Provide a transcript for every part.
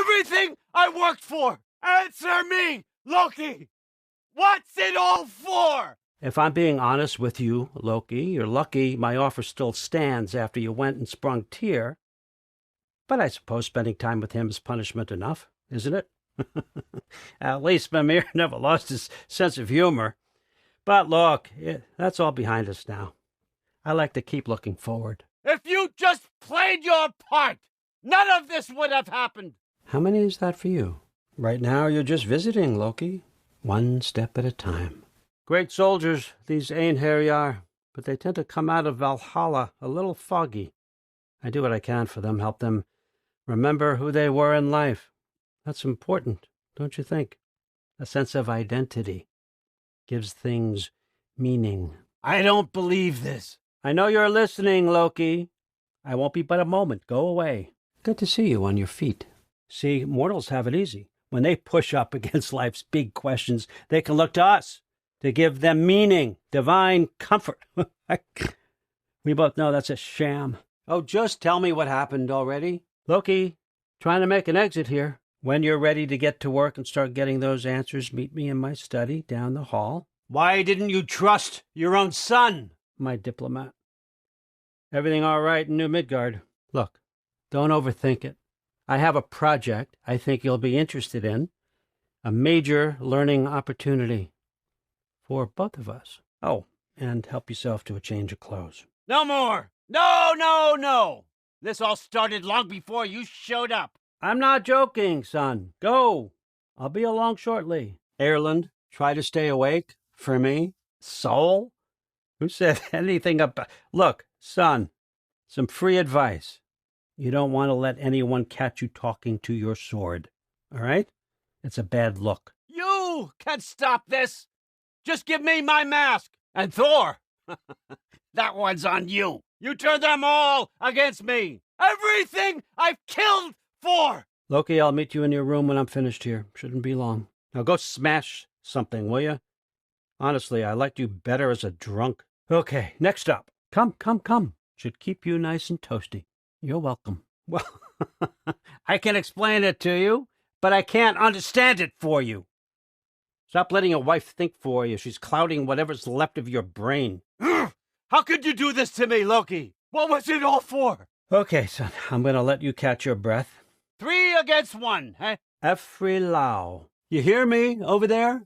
Everything I worked for! Answer me, Loki! What's it all for? If I'm being honest with you, Loki, you're lucky my offer still stands after you went and sprung Tyr. But I suppose spending time with him is punishment enough, isn't it? At least Mimir never lost his sense of humor. But look, that's all behind us now. I like to keep looking forward. If you just played your part, none of this would have happened. How many is that for you? Right now you're just visiting, Loki. One step at a time. Great soldiers, these Einherjar, but they tend to come out of Valhalla a little foggy. I do what I can for them, help them remember who they were in life. That's important, don't you think? A sense of identity gives things meaning. I don't believe this. I know you're listening, Loki. I won't be but a moment. Go away. Good to see you on your feet. See, mortals have it easy. When they push up against life's big questions, they can look to us to give them meaning, divine comfort. We both know that's a sham. Oh, just tell me what happened already. Loki, trying to make an exit here. When you're ready to get to work and start getting those answers, meet me in my study down the hall. Why didn't you trust your own son? My diplomat. Everything all right in New Midgard? Look, don't overthink it. I have a project I think you'll be interested in. A major learning opportunity for both of us. Oh, and help yourself to a change of clothes. No more! No! This all started long before you showed up. I'm not joking, son. Go. I'll be along shortly. Erland, try to stay awake for me. Soul? Who said anything about... Look, son, some free advice. You don't want to let anyone catch you talking to your sword. All right? It's a bad look. You can stop this. Just give me my mask. And Thor. That one's on you. You turned them all against me. Everything I've killed for. Loki, I'll meet you in your room when I'm finished here. Shouldn't be long. Now go smash something, will you? Honestly, I liked you better as a drunk. Okay, next up. Come. Should keep you nice and toasty. You're welcome. Well, I can explain it to you, but I can't understand it for you. Stop letting your wife think for you. She's clouding whatever's left of your brain. How could you do this to me, Loki? What was it all for? Okay, son, I'm going to let you catch your breath. 3 against 1, eh? Efrilau. You hear me over there?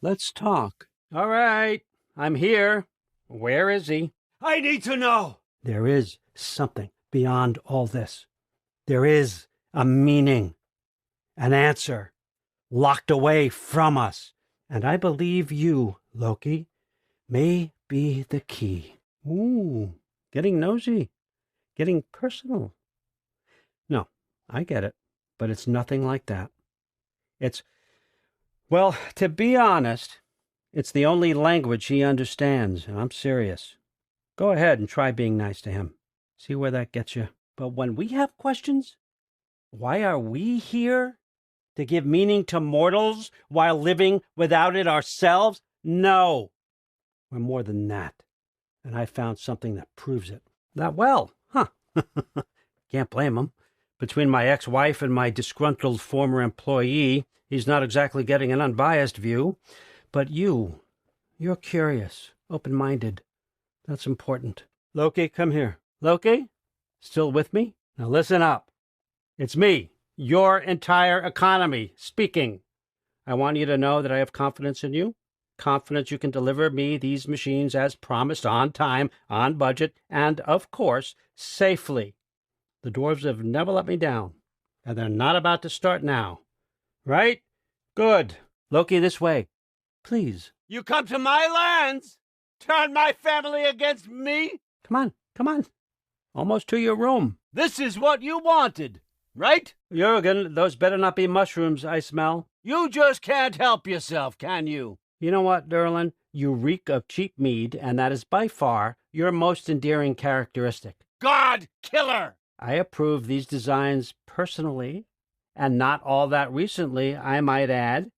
Let's talk. All right, I'm here. Where is he? I need to know. There is something beyond all this. There is a meaning, an answer, locked away from us. And I believe you, Loki, may be the key. Ooh, getting nosy, getting personal. No, I get it, but it's nothing like that. Well, to be honest, it's the only language he understands, and I'm serious. Go ahead and try being nice to him. See where that gets you. But when we have questions, why are we here? To give meaning to mortals while living without it ourselves? No. We're more than that. And I found something that proves it. That well, huh? Can't blame him. Between my ex-wife and my disgruntled former employee, he's not exactly getting an unbiased view. But you're curious, open-minded. That's important. Loki, come here. Loki? Still with me? Now listen up. It's me, your entire economy, speaking. I want you to know that I have confidence in you. Confidence you can deliver me these machines as promised, on time, on budget, and, of course, safely. The dwarves have never let me down, and they're not about to start now. Right? Good. Loki, this way. Please. You come to my lands? Turn my family against me? Come on. Almost to your room. This is what you wanted, right? Jurgen, those better not be mushrooms I smell. You just can't help yourself, can you? You know what, Durlin? You reek of cheap mead, and that is by far your most endearing characteristic. God killer! I approve these designs personally, and not all that recently, I might add.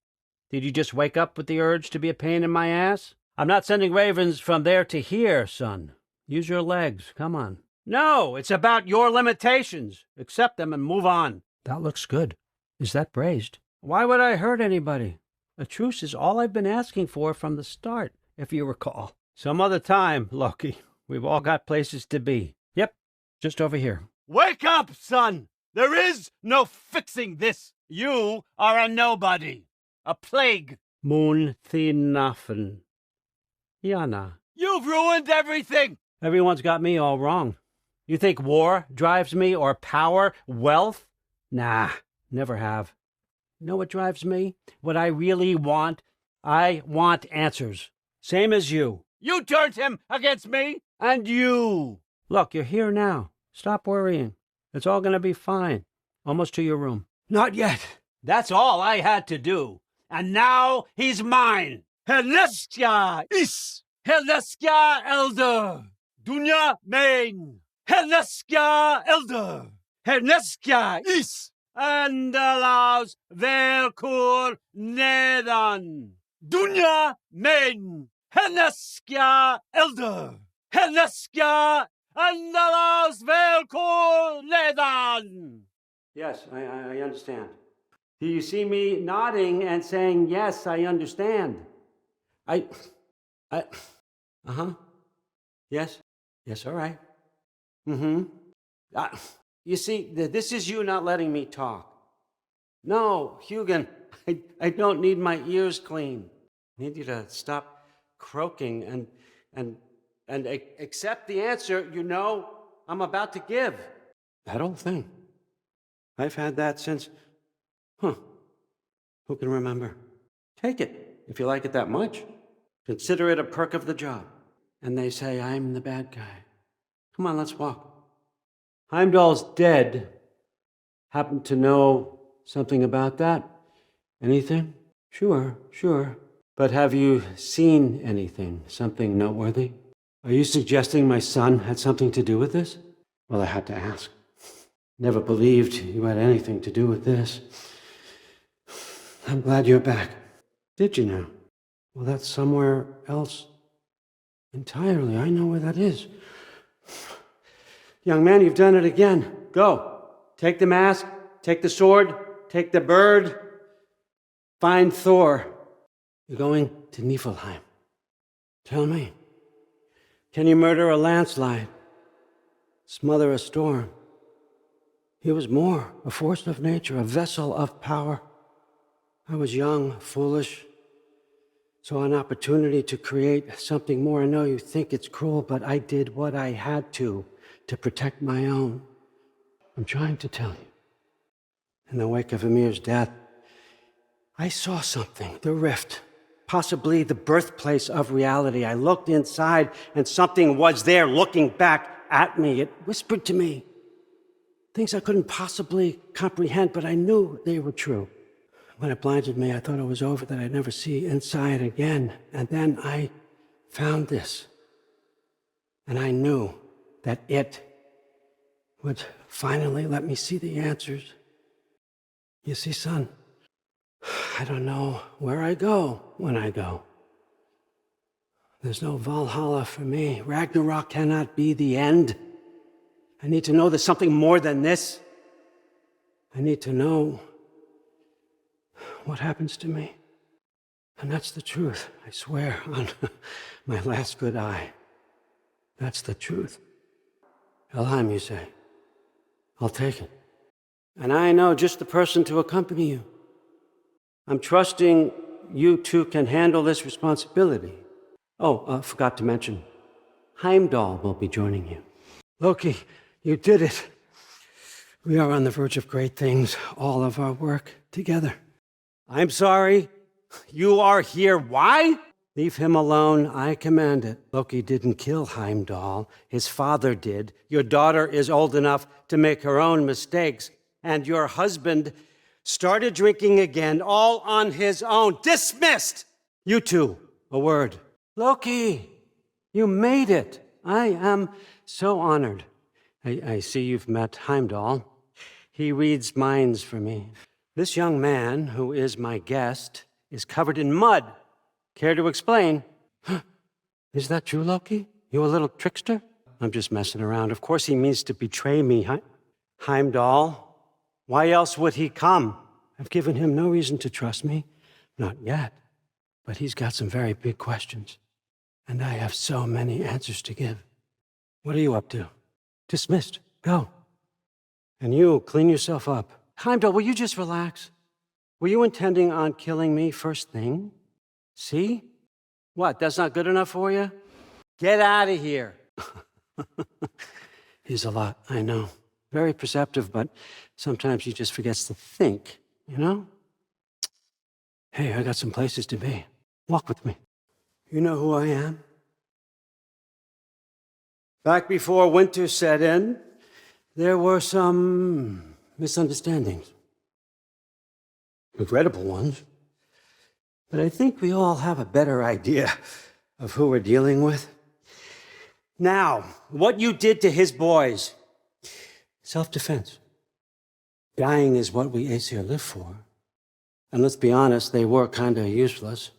Did you just wake up with the urge to be a pain in my ass? I'm not sending ravens from there to here, son. Use your legs. Come on. No, it's about your limitations. Accept them and move on. That looks good. Is that braised? Why would I hurt anybody? A truce is all I've been asking for from the start, if you recall. Some other time, Loki. We've all got places to be. Yep, just over here. Wake up, son! There is no fixing this. You are a nobody. A plague. Moon Thinafen. Yana. You've ruined everything! Everyone's got me all wrong. You think war drives me, or power, wealth? Nah, never have. You know what drives me? What I really want? I want answers. Same as you. You turned him against me, and you. Look, you're here now. Stop worrying. It's all going to be fine. Almost to your room. Not yet. That's all I had to do. And now he's mine. Heleskia is. Heleskia elder. Dunya main. Heleskia elder. Heleskia is. Andalaus velkur nedan. Dunya main. Heleskia elder. Heleskia andalaus velkur nedan. Yes, I understand. Do you see me nodding and saying, yes, I understand? Uh-huh. Yes, all right. Mm-hmm. You see, this is you not letting me talk. No, Hugin, I don't need my ears clean. I need you to stop croaking and accept the answer you know I'm about to give. That old thing. I've had that since, who can remember? Take it, if you like it that much. Consider it a perk of the job. And they say I'm the bad guy. Come on, let's walk. Heimdall's dead. Happen to know something about that? Anything? Sure. But have you seen anything? Something noteworthy? Are you suggesting my son had something to do with this? Well, I had to ask. Never believed you had anything to do with this. I'm glad you're back. Did you now? Well, that's somewhere else entirely. I know where that is. Young man, you've done it again. Go. Take the mask, take the sword, take the bird. Find Thor. You're going to Niflheim. Tell me, can you murder a landslide? Smother a storm? He was more, a force of nature, a vessel of power. I was young, foolish, saw an opportunity to create something more. I know you think it's cruel, but I did what I had to protect my own. I'm trying to tell you. In the wake of Ymir's death, I saw something, the rift, possibly the birthplace of reality. I looked inside, and something was there looking back at me. It whispered to me things I couldn't possibly comprehend, but I knew they were true. When it blinded me, I thought it was over, that I'd never see inside again. And then I found this. And I knew that it would finally let me see the answers. You see, son, I don't know where I go when I go. There's no Valhalla for me. Ragnarok cannot be the end. I need to know there's something more than this. I need to know what happens to me. And that's the truth, I swear, on my last good eye. That's the truth. Helheim, you say? I'll take it. And I know just the person to accompany you. I'm trusting you two can handle this responsibility. Oh, forgot to mention, Heimdall will be joining you. Loki, you did it. We are on the verge of great things, all of our work together. I'm sorry. You are here. Why? Leave him alone. I command it. Loki didn't kill Heimdall. His father did. Your daughter is old enough to make her own mistakes. And your husband started drinking again, all on his own. Dismissed! You two, a word. Loki, you made it. I am so honored. I see you've met Heimdall. He reads minds for me. This young man, who is my guest, is covered in mud. Care to explain? Is that true, Loki? You a little trickster? I'm just messing around. Of course he means to betray me. Heimdall, why else would he come? I've given him no reason to trust me. Not yet. But he's got some very big questions. And I have so many answers to give. What are you up to? Dismissed. Go. And you, clean yourself up. Heimdall, will you just relax? Were you intending on killing me first thing? See? What, that's not good enough for you? Get out of here. He's a lot, I know. Very perceptive, but sometimes he just forgets to think, you know? Hey, I got some places to be. Walk with me. You know who I am? Back before winter set in, there were some misunderstandings. Regrettable ones. But I think we all have a better idea of who we're dealing with. Now, what you did to his boys. Self-defense. Dying is what we Aesir live for. And let's be honest, they were kind of useless.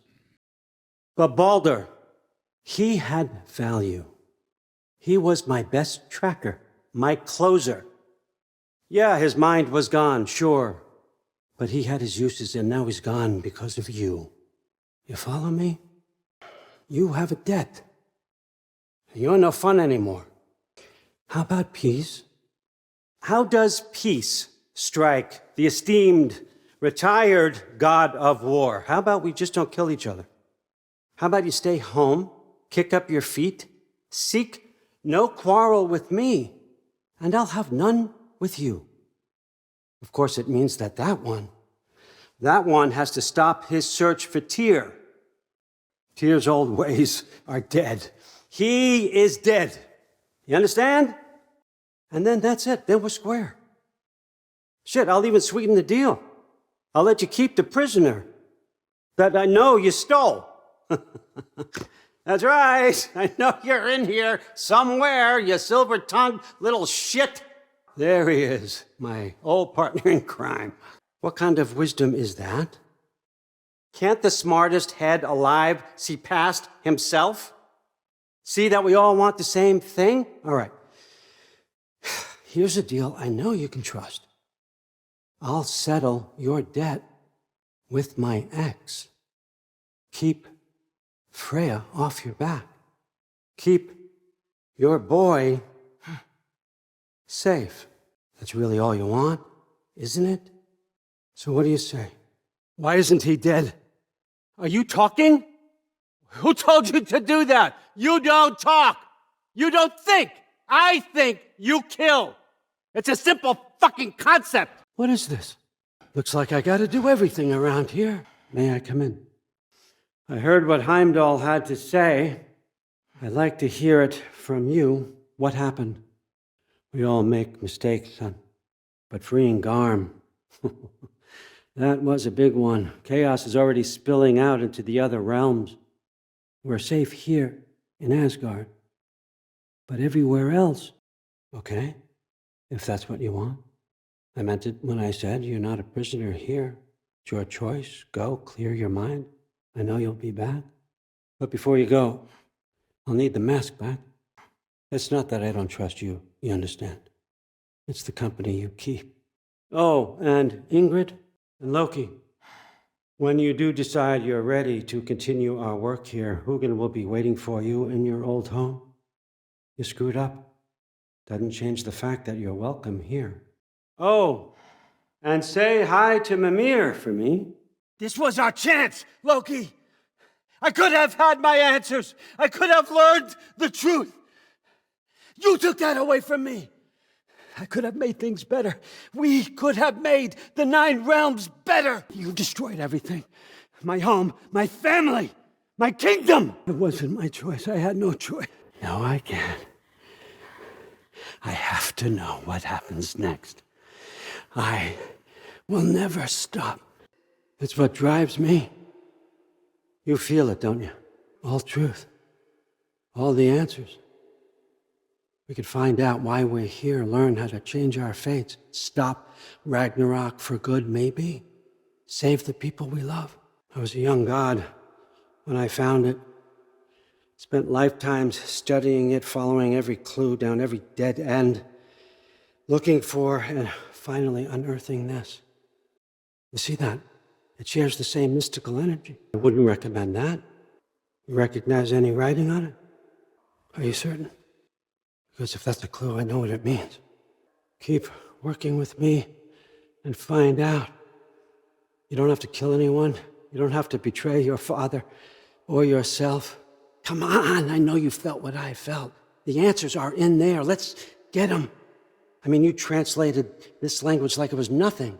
But Baldur, he had value. He was my best tracker, my closer. Yeah, his mind was gone, sure. But he had his uses, and now he's gone because of you. You follow me? You have a debt. You're no fun anymore. How about peace? How does peace strike the esteemed, retired god of war? How about we just don't kill each other? How about you stay home, kick up your feet, seek no quarrel with me, and I'll have none with you. Of course, it means that one has to stop his search for Tyr. Tyr's old ways are dead. He is dead. You understand? And then that's it. Then we're square. Shit, I'll even sweeten the deal. I'll let you keep the prisoner that I know you stole. That's right. I know you're in here somewhere, you silver-tongued little shit. There he is, my old partner in crime. What kind of wisdom is that? Can't the smartest head alive see past himself? See that we all want the same thing? All right. Here's a deal I know you can trust. I'll settle your debt with my ex. Keep Freya off your back. Keep your boy safe. That's really all you want, isn't it? So what do you say? Why isn't he dead? Are you talking? Who told you to do that? You don't talk. You don't think. I think, you kill. It's a simple fucking concept. What is this? Looks like I gotta do everything around here. May I come in? I heard what Heimdall had to say. I'd like to hear it from you. What happened? We all make mistakes, son. But freeing Garm, that was a big one. Chaos is already spilling out into the other realms. We're safe here in Asgard. But everywhere else, okay, if that's what you want. I meant it when I said you're not a prisoner here. It's your choice. Go, clear your mind. I know you'll be back. But before you go, I'll need the mask back. It's not that I don't trust you, you understand. It's the company you keep. Oh, and Ingrid and Loki. When you do decide you're ready to continue our work here, Hugin will be waiting for you in your old home. You screwed up. Doesn't change the fact that you're welcome here. Oh, and say hi to Mimir for me. This was our chance, Loki. I could have had my answers. I could have learned the truth. You took that away from me. I could have made things better. We could have made the 9 realms better. You destroyed everything. My home, my family, my kingdom. It wasn't my choice. I had no choice. Now I can. I have to know what happens next. I will never stop. It's what drives me. You feel it, don't you? All truth. All the answers. We could find out why we're here, learn how to change our fates, stop Ragnarok for good, maybe. Save the people we love. I was a young god when I found it. Spent lifetimes studying it, following every clue down every dead end, looking for and finally unearthing this. You see that? It shares the same mystical energy. I wouldn't recommend that. You recognize any writing on it? Are you certain? Because if that's a clue, I know what it means. Keep working with me and find out. You don't have to kill anyone. You don't have to betray your father or yourself. Come on, I know you felt what I felt. The answers are in there. Let's get them. I mean, you translated this language like it was nothing.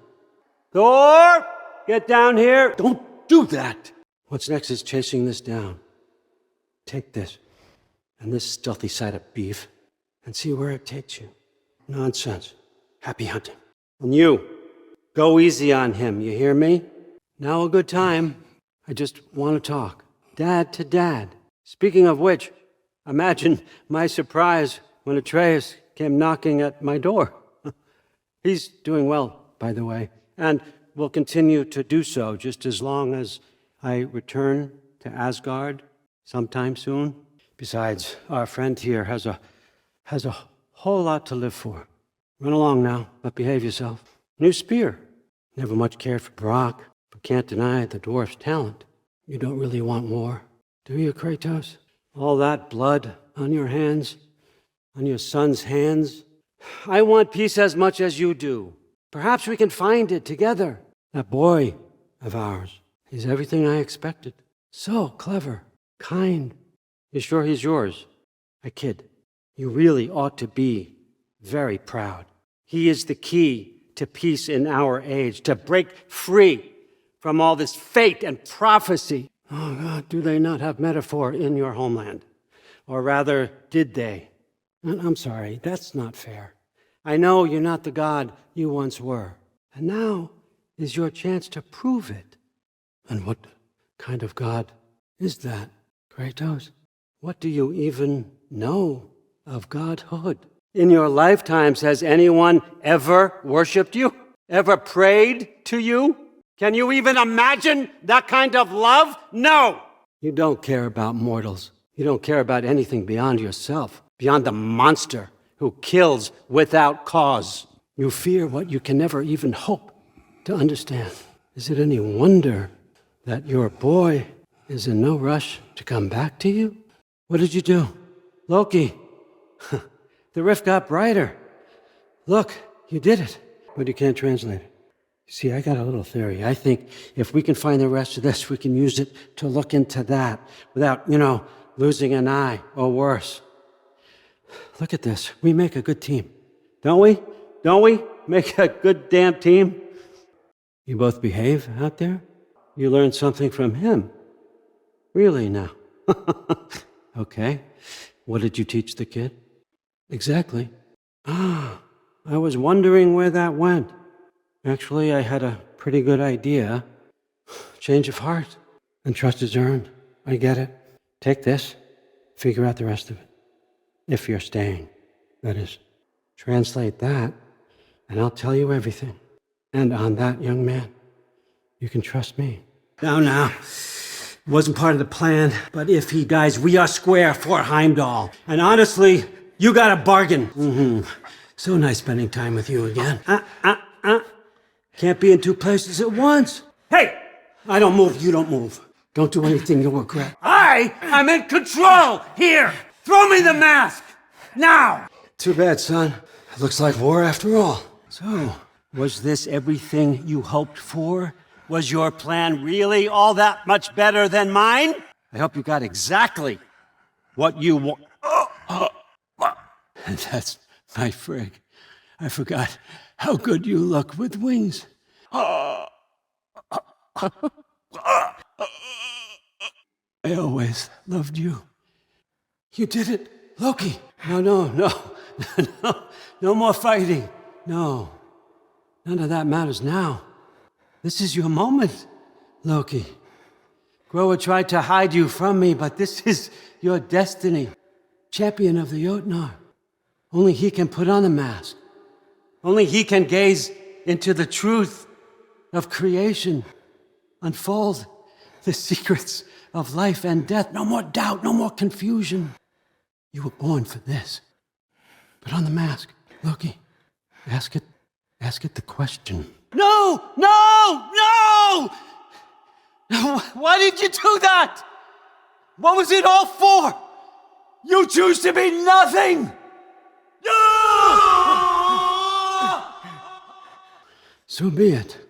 Thor, get down here. Don't do that. What's next is chasing this down. Take this and this stealthy side of beef and see where it takes you. Nonsense. Happy hunting. And you, go easy on him, you hear me? Now a good time. I just want to talk. Dad to dad. Speaking of which, imagine my surprise when Atreus came knocking at my door. He's doing well, by the way, and will continue to do so just as long as I return to Asgard sometime soon. Besides, our friend here has a whole lot to live for. Run along now, but behave yourself. New spear. Never much cared for Brock, but can't deny the dwarf's talent. You don't really want war, do you, Kratos? All that blood on your hands, on your son's hands. I want peace as much as you do. Perhaps we can find it together. That boy of ours, he's everything I expected. So clever, kind. You sure he's yours? I kid. You really ought to be very proud. He is the key to peace in our age, to break free from all this fate and prophecy. Oh God, do they not have metaphor in your homeland? Or rather, did they? I'm sorry, that's not fair. I know you're not the God you once were. And now is your chance to prove it. And what kind of God is that, Kratos? What do you even know of godhood? In your lifetimes, has anyone ever worshipped you? Ever prayed to you? Can you even imagine that kind of love? No! You don't care about mortals. You don't care about anything beyond yourself, beyond the monster who kills without cause. You fear what you can never even hope to understand. Is it any wonder that your boy is in no rush to come back to you? What did you do? Loki, the rift got brighter. Look, you did it. But you can't translate it. See, I got a little theory. I think if we can find the rest of this, we can use it to look into that without, losing an eye or worse. Look at this. We make a good team. Don't we? Don't we make a good damn team? You both behave out there? You learned something from him. Really now? Okay. What did you teach the kid? Exactly. I was wondering where that went. Actually, I had a pretty good idea. Change of heart. And trust is earned. I get it. Take this. Figure out the rest of it. If you're staying, that is. Translate that, and I'll tell you everything. And on that, young man, you can trust me. Now. It wasn't part of the plan, but if he dies, we are square for Heimdall. And honestly, you got a bargain. So nice spending time with you again. Can't be in two places at once. Hey! I don't move, you don't move. Don't do anything you'll regret. I am in control! Here! Throw me the mask! Now! Too bad, son. It looks like war after all. So, was this everything you hoped for? Was your plan really all that much better than mine? I hope you got exactly what you want. That's my frig. I forgot how good you look with wings. I always loved you. You did it, Loki. No. No more fighting. No. None of that matters now. This is your moment, Loki. Groa tried to hide you from me, but this is your destiny. Champion of the Jotnar. Only he can put on the mask. Only he can gaze into the truth of creation. Unfold the secrets of life and death. No more doubt, no more confusion. You were born for this. Put on the mask, Loki. Ask it the question. No! No! No! Why did you do that? What was it all for? You choose to be nothing! So be it.